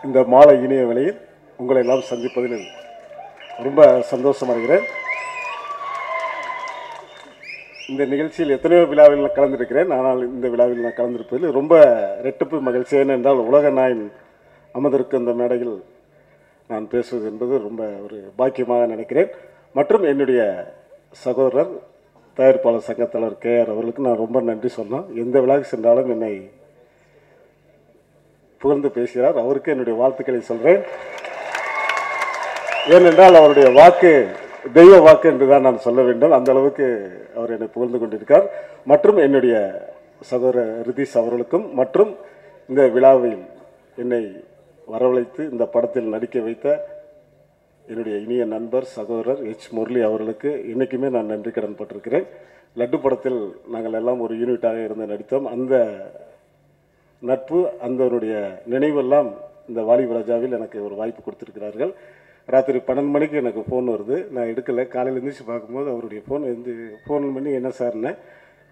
இந்த மாலை இனிய வேளையில் உங்களை எல்லாம் சந்திப்பதில் ரொம்ப சந்தோஷமடைகிறேன். இந்த நிகழ்ச்சியில் எத்தனையோ விழாவில் நான் கலந்திருக்கிறேன். ஆனால் இந்த விழாவில் நான் கலந்திருப்பதில் ரொம்ப ரெட்டிப்பு மகிழ்ச்சி. ஏனென்றால் உலக நாயின் அமர்ந்திருக்கும் இந்த மேடையில் நான் பேசுவது என்பது ரொம்ப ஒரு பாக்கியமாக நினைக்கிறேன். மற்றும் என்னுடைய சகோதரர் தயாரிப்பாளர் சங்கத்தலைவர் KR அவர்களுக்கு நான் ரொம்ப நன்றி சொன்னோம். எந்த விழாவுக்கு சென்றாலும் என்னை புகழ்ந்து பேசுகிறார். அவருக்கு என்னுடைய வாழ்த்துக்களை சொல்கிறேன். ஏனென்றால் அவருடைய வாக்கு தெய்வ வாக்கு என்று தான் நான் சொல்ல வேண்டும். அந்த அளவுக்கு அவர் என்னை புகழ்ந்து கொண்டிருக்கார். மற்றும் என்னுடைய சகோதரர் ரிதீஷ் அவர்களுக்கும் மற்றும் இந்த விழாவில் என்னை வரவழைத்து இந்த படத்தில் நடிக்க வைத்த என்னுடைய இனிய நண்பர் சகோதரர் முரளி அவர்களுக்கு இன்றைக்குமே நான் நன்றி கடன் பட்டிருக்கிறேன். லட்டு படத்தில் நாங்கள் எல்லாம் ஒரு யூனிட்டாக இருந்து நடித்தோம். அந்த நட்பு அதனுடைய நினைவெல்லாம் இந்த வாலிபராஜாவில் எனக்கு ஒரு வாய்ப்பு கொடுத்துருக்கிறார்கள். ராத்திரி 12 மணிக்கு எனக்கு ஃபோன் வருது. நான் எடுக்கலை. காலையில் எழுந்திரிச்சு பார்க்கும்போது அவருடைய ஃபோன் பண்ணி என்ன சார்னே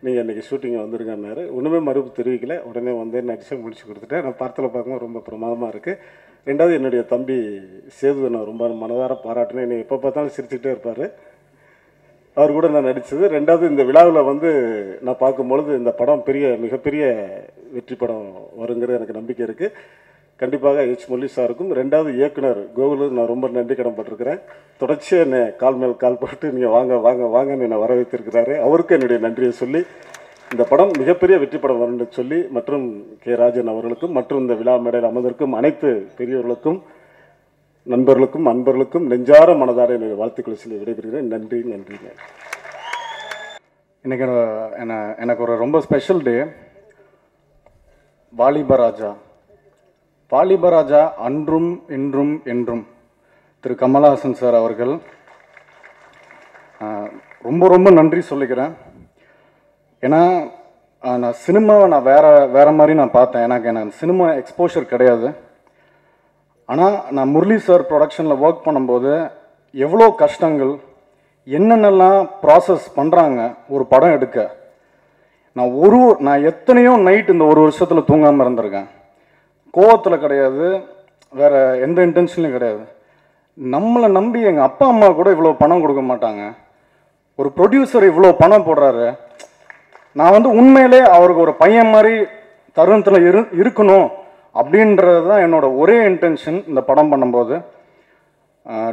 நீங்கள் இன்றைக்கி ஷூட்டிங்கை வந்துருங்கன்னாரு. ஒன்றுமே மறுப்பு தெரிவிக்கலை. உடனே வந்து நடிச்சு முடிச்சு கொடுத்துட்டேன். நான் படத்தில் பார்க்கும்போது ரொம்ப பிரமாதமாக இருக்குது. ரெண்டாவது என்னுடைய தம்பி சேதுவை நான் ரொம்ப மனதார பாராட்டினேன். என்னை எப்போ பார்த்தாலும் சிரிச்சுக்கிட்டே இருப்பார். அவர் கூட நான் நடித்தது. ரெண்டாவது இந்த விழாவில் வந்து நான் பார்க்கும்பொழுது இந்த படம் மிகப்பெரிய வெற்றி படம் வருங்கிற எனக்கு நம்பிக்கை இருக்குது. கண்டிப்பாக முரளி சாருக்கும் ரெண்டாவது இயக்குனர் கோகுலுக்கு நான் ரொம்ப நன்றி கடன்பட்டிருக்கிறேன். தொடர்ச்சியாக என்னை கால் மேல் கால் போட்டு நீங்கள் வாங்க வாங்க வாங்கன்னு என்னை வர வைத்திருக்கிறாரு. அவருக்கு என்னுடைய நன்றியை சொல்லி இந்த படம் மிகப்பெரிய வெற்றி படம் வரும்னு சொல்லி மற்றும் ராஜன் அவர்களுக்கும் மற்றும் இந்த விழா மேடையில் அமர்ந்திருக்கும் அனைத்து பெரியவர்களுக்கும் நண்பர்களுக்கும் அன்பர்களுக்கும் நெஞ்சார மனதார என்னுடைய வாழ்த்துக்களை சொல்லி விடைபெறுகிறேன். நன்றி நன்றிங்க. இன்றைக்கி எனக்கு ஒரு ரொம்ப ஸ்பெஷல் டே. வாலிபராஜா அன்றும் இன்றும் என்றும் திரு கமல்ஹாசன் சார் அவர்கள் ரொம்ப ரொம்ப நன்றி சொல்லிக்கிறேன். ஏன்னா நான் சினிமாவை நான் வேறு மாதிரி நான் பார்த்தேன். எனக்கு சினிமா எக்ஸ்போஷர் கிடையாது. ஆனால் நான் முரளி சார் ப்ரொடக்ஷனில் ஒர்க் பண்ணும்போது எவ்வளோ கஷ்டங்கள் என்னென்னலாம் ப்ராசஸ் பண்ணுறாங்க ஒரு படம் எடுக்க. நான் எத்தனையோ நைட் இந்த ஒரு வருஷத்தில் தூங்காமல் இருந்திருக்கேன். கோவத்தில் கிடையாது, வேறு எந்த இன்டென்ஷன்லையும் கிடையாது. நம்மளை நம்பி எங்கள் அப்பா அம்மா கூட இவ்வளோ பணம் கொடுக்க மாட்டாங்க. ஒரு ப்ரொடியூசர் இவ்வளோ பணம் போடுறாரு. நான் வந்து உண்மையிலே அவருக்கு ஒரு பையன் மாதிரி தருணத்தில் இருக்கணும் அப்படின்றது தான் என்னோட ஒரே இன்டென்ஷன் இந்த படம் பண்ணும்போது.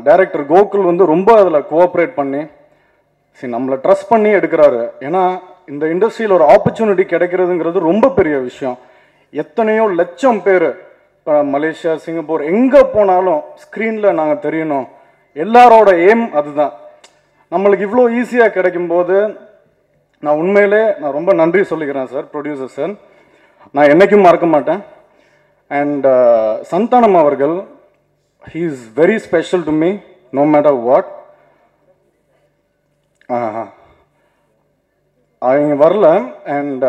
டைரக்டர் கோகுல் வந்து ரொம்ப அதில் கோஆப்ரேட் பண்ணி நம்மளை ட்ரஸ்ட் பண்ணி எடுக்கிறாரு. ஏன்னா இந்த இண்டஸ்ட்ரியில் ஒரு ஆப்பர்ச்சுனிட்டி கிடைக்கிறதுங்கிறது ரொம்ப பெரிய விஷயம். எத்தனையோ லட்சம் பேர் மலேசியா, சிங்கப்பூர் எங்கே போனாலும் ஸ்க்ரீனில் நாங்கள் தெரியணும். எல்லாரோட எய்ம் அதுதான். நம்மளுக்கு இவ்வளோ ஈஸியாக கிடைக்கும்போது நான் உண்மையிலே ரொம்ப நன்றி சொல்லிக்கிறேன் சார், ப்ரொடியூசர் சார். நான் என்றைக்கும் மறக்க மாட்டேன். அண்ட் சந்தானம் அவர்கள், he is very special to me no matter what. அவங்க வரல. அண்ட்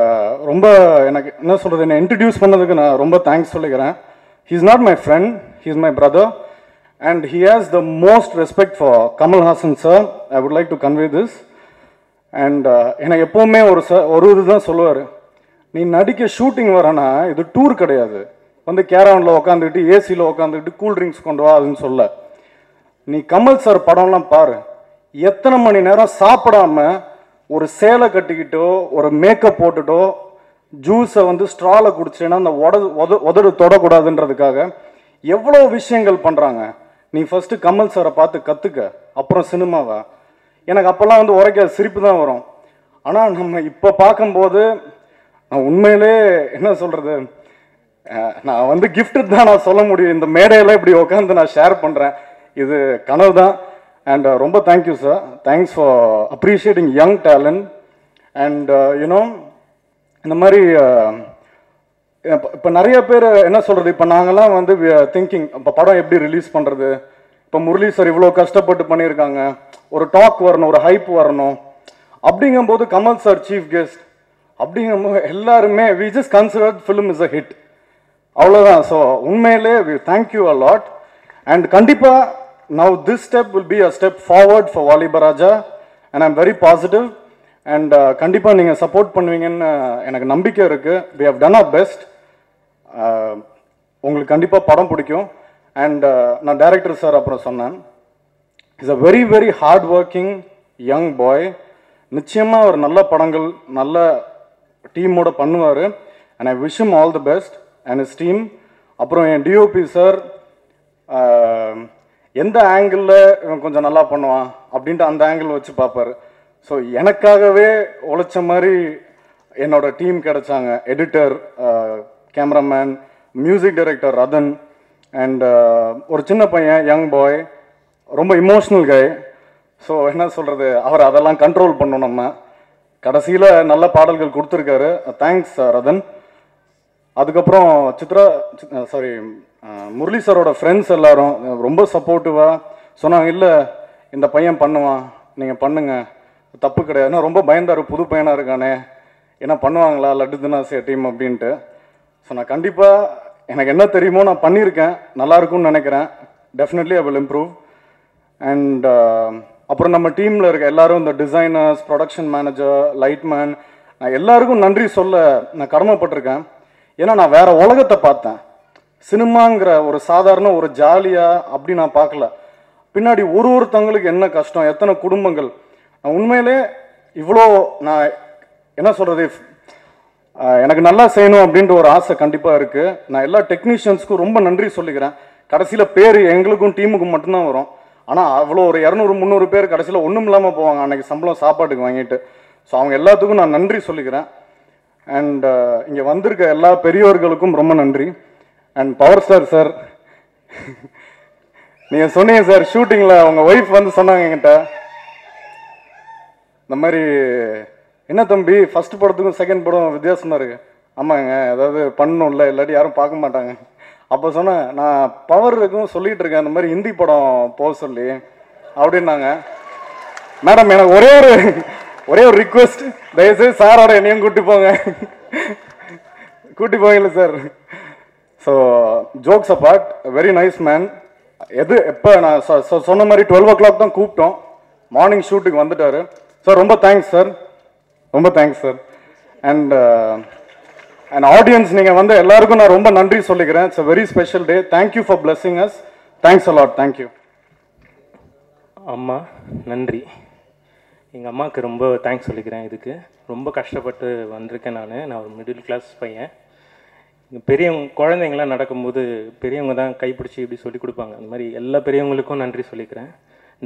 ரொம்ப எனக்கு என்ன சொல்கிறது, என்னை இன்ட்ரடியூஸ் பண்ணதுக்கு நான் ரொம்ப தேங்க்ஸ் சொல்லிக்கிறேன். he is not my friend, he is my brother and he has the most respect for Kamal Hassan sir. I would like to convey this. And எனக்கு எப்போவுமே ஒரு இதுதான் சொல்லுவார், நீ நடிக்க ஷூட்டிங் வரனா இது டூர் கிடையாது, வந்து கேரவனில் உட்காந்துக்கிட்டு ஏசியில் உட்காந்துக்கிட்டு கூல் ட்ரிங்க்ஸ் கொண்டு வா அதுன்னு சொல்ல. நீ கமல் சார் படம்லாம் பாரு, எத்தனை மணி நேரம் சாப்பிடாம ஒரு சேலை கட்டிக்கிட்டோ ஒரு மேக்கப் போட்டுட்டோ ஜூஸை வந்து ஸ்ட்ராவில் குடிச்சேன்னா அந்த உதடு தொடக்கூடாதுன்றதுக்காக எவ்வளோ விஷயங்கள் பண்ணுறாங்க. நீ ஃபஸ்ட்டு கமல் சாரை பார்த்து கற்றுக்க, அப்புறம் சினிமாவை. எனக்கு அப்போல்லாம் வந்து உரைக்காத சிரிப்பு தான் வரும். ஆனால் நம்ம இப்போ பார்க்கும்போது நான் உண்மையிலே என்ன சொல்கிறது, நான் வந்து கிஃப்ட்டு தான் நான் சொல்ல முடியும். இந்த மேடையில் இப்படி உட்காந்து நான் ஷேர் பண்ணுறேன், இது கனவு தான். அண்ட் ரொம்ப thank you sir, thanks for appreciating young talent. And you know இந்த மாதிரி இப்போ நிறைய பேர் என்ன சொல்கிறது, இப்போ நாங்கள்லாம் வந்து திங்கிங் இப்போ படம் எப்படி ரிலீஸ் பண்ணுறது. இப்போ முரளி சார் இவ்வளோ கஷ்டப்பட்டு பண்ணியிருக்காங்க, ஒரு டாக் வரணும், ஒரு ஹைப் வரணும். அப்படிங்கும்போது கமல் சார் சீஃப் கெஸ்ட் அப்படிங்கும்போது எல்லாருமே we just consider film is a hit, அவ்வளோதான். ஸோ உண்மையிலே we thank you a lot. And கண்டிப்பாக now this step will be a step forward for Valibaraja and I'm very positive. And கண்டிப்பாக நீங்கள் support பண்ணுவீங்கன்னு எனக்கு நம்பிக்கை இருக்குது. We have done our best. உங்களுக்கு கண்டிப்பாக படம் பிடிக்கும். அண்ட் நான் டைரக்டர் சார் அப்புறம் சொன்னேன், is a very very hard working young boy. நிச்சயமாக ஒரு நல்ல படங்கள் நல்ல டீமோட பண்ணுவார். And I wish him all the best and his team. அப்புறம் என் டிஓபி சார் எந்த ஆங்கிளில் இவன் கொஞ்சம் நல்லா பண்ணுவான் அப்படின்ட்டு அந்த ஆங்கிள் வச்சு பார்ப்பார். ஸோ எனக்காகவே உழைச்ச மாதிரி என்னோட டீம் கிடைச்சாங்க. Editor, cameraman, music director Rathan, and ஒரு சின்ன பையன் யங் பாய், ரொம்ப இமோஷ்னல் கை. ஸோ என்ன சொல்கிறது, அவர் அதெல்லாம் கண்ட்ரோல் பண்ணோம். நம்ம கடைசியில் நல்ல பாடல்கள் கொடுத்துருக்காரு. தேங்க்ஸ் ரதன். அதுக்கப்புறம் முரளி சாரோட ஃப்ரெண்ட்ஸ் எல்லாரும் ரொம்ப சப்போர்ட்டிவாக சொன்னாங்க, இல்லை இந்த பையன் பண்ணுவான், நீங்கள் பண்ணுங்க, தப்பு கிடையாது. ஏன்னா ரொம்ப பயந்தார், புது பையனாக இருக்கானே, என்ன பண்ணுவாங்களா லட்டு தினாசியா டீம் அப்படின்ட்டு. ஸோ நான் கண்டிப்பாக எனக்கு என்ன தெரியுமோ நான் பண்ணியிருக்கேன், நல்லா இருக்கும்னு நினைக்கிறேன். Definitely I will improve. And அப்புறம் நம்ம டீமில் இருக்க எல்லாரும், இந்த டிசைனர்ஸ், ப்ரொடக்ஷன் மேனேஜர், லைட்மேன், நான் எல்லாருக்கும் நன்றி சொல்ல நான் கடமைப்பட்டிருக்கேன். ஏன்னா நான் வேற உலகத்தை பார்த்தேன். சினிமாங்கிற ஒரு சாதாரண ஒரு ஜாலியாக அப்படி நான் பார்க்கல. பின்னாடி ஒருத்தவங்களுக்கு என்ன கஷ்டம், எத்தனை குடும்பங்கள். நான் உண்மையிலே இவ்வளோ நான் என்ன சொல்கிறது, எனக்கு நல்லா செய்யணும் அப்படின்ற ஒரு ஆசை கண்டிப்பாக இருக்குது. நான் எல்லா டெக்னீஷியன்ஸ்க்கும் ரொம்ப நன்றி சொல்லிக்கிறேன். கடைசியில் பேர் எங்களுக்கும் டீமுக்கும் மட்டும்தான் வரும். ஆனால் அவ்வளோ ஒரு 200-300 பேர் கடைசியில் ஒன்றும் இல்லாமல் போவாங்க அன்றைக்கி சம்பளம் சாப்பாட்டுக்கு வாங்கிட்டு. ஸோ அவங்க எல்லாத்துக்கும் நான் நன்றி சொல்லிக்கிறேன். அண்ட் இங்கே வந்திருக்க எல்லா பெரியவர்களுக்கும் ரொம்ப நன்றி. அண்ட் பவர் ஸ்டார் சார், நீங்கள் சொன்னீங்க சார் ஷூட்டிங்கில் அவங்க ஒய்ஃப் வந்து சொன்னாங்க என்கிட்ட, இந்த மாதிரி என்ன தம்பி ஃபஸ்ட் படத்துக்கும் செகண்ட் படம் வித்தியாசமாக இருக்குது. ஆமாங்க, அதாவது பண்ணணும்ல, இல்லாட்டி யாரும் பார்க்க மாட்டாங்க. அப்போ சொன்னேன், நான் பவருக்கும் சொல்லிகிட்டு இருக்கேன் இந்த மாதிரி ஹிந்தி படம் போக சொல்லி அப்படின்னாங்க. மேடம் எனக்கு ஒரே ஒரு ரிக்வெஸ்ட், தயவுசெய்து சாரோட என்னையும் கூட்டி போங்க, கூட்டி போகல sir. So jokes apart, very nice man. எப்போ நான் சொன்ன மாதிரி 12 o'clock தான் கூப்பிட்டோம், மார்னிங் ஷூட்டுக்கு வந்துட்டார். சார் ரொம்ப தேங்க்ஸ் சார், ரொம்ப தேங்க்ஸ் சார். அண்ட் ஆடியன்ஸ், நீங்கள் வந்து எல்லாருக்கும் நான் ரொம்ப நன்றி சொல்லிக்கிறேன். It's a very special day. Thank you for blessing as. Thanks a lot. Thank you. அம்மா நன்றி. எங்கள் அம்மாவுக்கு ரொம்ப தேங்க்ஸ் சொல்லிக்கிறேன். இதுக்கு ரொம்ப கஷ்டப்பட்டு வந்திருக்கேன். நான் ஒரு மிடில் கிளாஸ் பையன். பெரியவங்க குழந்தைங்களாம் நடக்கும்போது பெரியவங்க தான் கைப்பிடிச்சி இப்படி சொல்லி கொடுப்பாங்க. அந்த மாதிரி எல்லா பெரியவங்களுக்கும் நன்றி சொல்லிக்கிறேன்.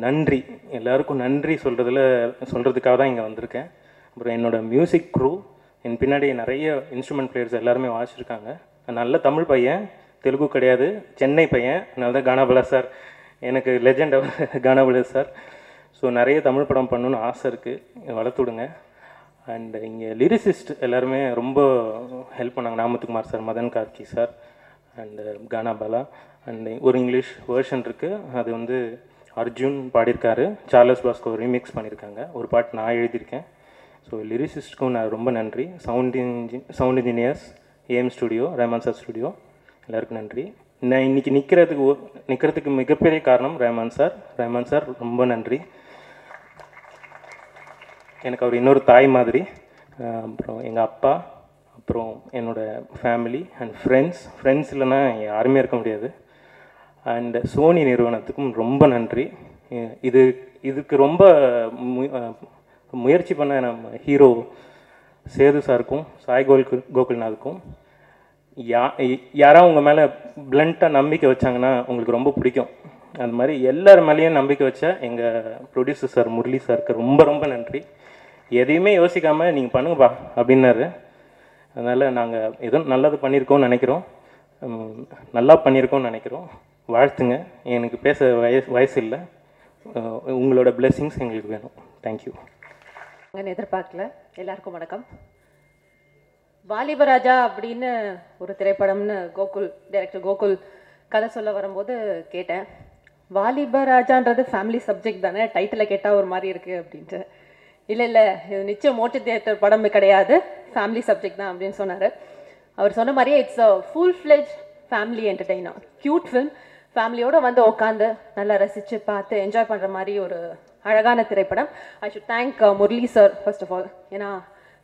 நன்றி, எல்லாருக்கும் நன்றி சொல்கிறதுக்காக தான் இங்கே வந்திருக்கேன். அப்புறம் என்னோடய மியூசிக் க்ரூ, என் பின்னாடி நிறைய இன்ஸ்ட்ருமெண்ட் பிளேயர்ஸ் எல்லாருமே வாசிச்சிருக்காங்க. நல்ல தமிழ் பையன், தெலுங்கு கிடையாது, சென்னை பையன். அதனால தான் கானாபலா சார் எனக்கு லெஜெண்ட் கானாபலா சார். ஸோ நிறைய தமிழ் படம் பண்ணணுன்னு ஆசை இருக்குது, வளர்த்து விடுங்க. அண்ட் இங்கே லிரிசிஸ்ட் எல்லாருமே ரொம்ப ஹெல்ப் பண்ணாங்க. Namuthukumar sir, Madhan Karky sir, and Gana Bala. And ஒரு இங்கிலீஷ் வேர்ஷன் இருக்குது, அது வந்து அர்ஜுன் பாடியிருக்காரு, சார்லஸ் பாஸ்கோ ரீமிக்ஸ் பண்ணியிருக்காங்க. ஒரு பாட்டு நான் எழுதியிருக்கேன். ஸோ லிரிசிஸ்ட்க்கும் நான் ரொம்ப நன்றி. Sound engineers, AM studio, Rahman sir studio, எல்லாருக்கும் நன்றி. நான் இன்றைக்கி நிற்கிறதுக்கு மிகப்பெரிய காரணம் ரஹ்மான் சார். ரொம்ப நன்றி. எனக்கு அவர் இன்னொரு தாய் மாதிரி. அப்புறம் எங்கள் அப்பா, அப்புறம் என்னோடய ஃபேமிலி அண்ட் ஃப்ரெண்ட்ஸ் இல்லைன்னா யாருமே இருக்க முடியாது. அண்ட் சோனி நிறுவனத்துக்கும் ரொம்ப நன்றி. இதுக்கு ரொம்ப முயற்சி பண்ண நம்ம ஹீரோ சேது சாருக்கும் சாய் கோகுல்நாத்துக்கும், யாராவது உங்கள் மேலே பிளண்ட்டாக நம்பிக்கை வச்சாங்கன்னா உங்களுக்கு ரொம்ப பிடிக்கும். அது மாதிரி எல்லார் மேலேயும் நம்பிக்கை வச்ச எங்கள் ப்ரொடியூசர் சார் முரளி சாருக்கு ரொம்ப ரொம்ப நன்றி. எதையுமே யோசிக்காமல் நீங்கள் பண்ணுங்கப்பா அப்படின்னாரு. அதனால் நாங்கள் ஏதோ நல்லது பண்ணியிருக்கோம்னு நினைக்கிறோம், நல்லா பண்ணியிருக்கோம்னு நினைக்கிறோம். வாழ்த்துங்க. எனக்கு பேச வயசு இல்லை, உங்களோட பிளெஸிங்ஸ் எங்களுக்கு வேணும். தேங்க்யூ. எதிர்பார்க்கல. எல்லாருக்கும் வணக்கம். வாலிபராஜா அப்படின்னு ஒரு திரைப்படம்னு டைரக்டர் கோகுல் கதை சொல்ல வரும்போது கேட்டேன், வாலிபராஜான்றது ஃபேமிலி சப்ஜெக்ட் தானே, டைட்டில் கேட்டால் ஒரு மாதிரி இருக்குது அப்படின்ட்டு. இல்லை இது நிச்சயம் மோட்டி தியேட்டர் படம் கிடையாது, ஃபேமிலி சப்ஜெக்ட் தான் அப்படின்னு சொன்னார். அவர் சொன்ன மாதிரியே it's a full fledge family entertainer, cute film. ஃபேமிலியோடு வந்து உட்காந்து நல்லா ரசித்து பார்த்து என்ஜாய் பண்ணுற மாதிரி ஒரு அழகான திரைப்படம். I should thank Murali sir first of all. ஏன்னா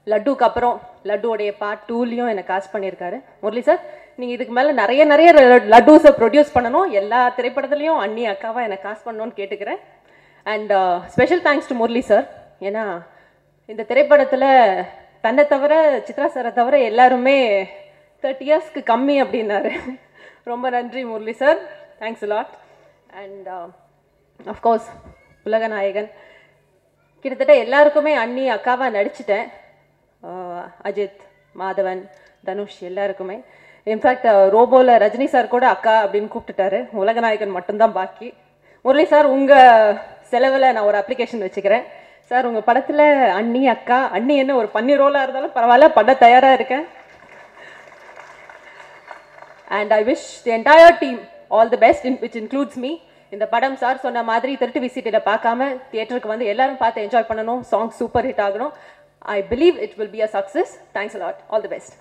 லட்டுக்கு அப்புறம் லட்டுவோடைய பார்ட் 2லையும் என்னை காஸ்ட் பண்ணியிருக்காரு. முரளி சார், நீங்கள் இதுக்கு மேலே நிறைய நிறைய லட்டூஸை ப்ரொடியூஸ் பண்ணணும், எல்லா திரைப்படத்துலையும் அண்ணி அக்காவா என்னை காசு பண்ணணும்னு கேட்டுக்கிறேன். And special thanks to Murali sir. ஏன்னா இந்த திரைப்படத்தில் தன்னை தவிர சித்ரா சாரை தவிர எல்லாருமே 30 இயர்ஸ்க்கு கம்மி அப்படின்னாரு. ரொம்ப நன்றி Murali sir, thanks lot. And of course உலகநாயகன் கிட்டத்தட்ட எல்லாருக்குமே அண்ணி அக்காவாக நடிச்சிட்டேன். அஜித், மாதவன், தனுஷ் எல்லாருக்குமே. இன்ஃபேக்ட் ரோபோவில் ரஜினி சார் கூட அக்கா அப்படின்னு கூப்பிட்டுட்டாரு. உலகநாயகன் மட்டும்தான் பாக்கி. முரளி சார், உங்கள் செலவில் நான் ஒரு அப்ளிகேஷன் வச்சுக்கிறேன் சார். உங்கள் படத்தில் அண்ணி அக்கா, அண்ணி என்ன ஒரு பன்னி ரோலாக இருந்தாலும் பரவாயில்ல, பண்ண தயாராக இருக்கேன். And I wish the entire team all the best, which includes me. இந்த படம் சார் சொன்ன மாதிரி 30 விசிட்டில் பார்க்காம தியேட்டருக்கு வந்து எல்லாரும் பார்த்து என்ஜாய் பண்ணணும். சாங் சூப்பர் ஹிட் ஆகணும். I believe it will be a success. Thanks a lot. All the best.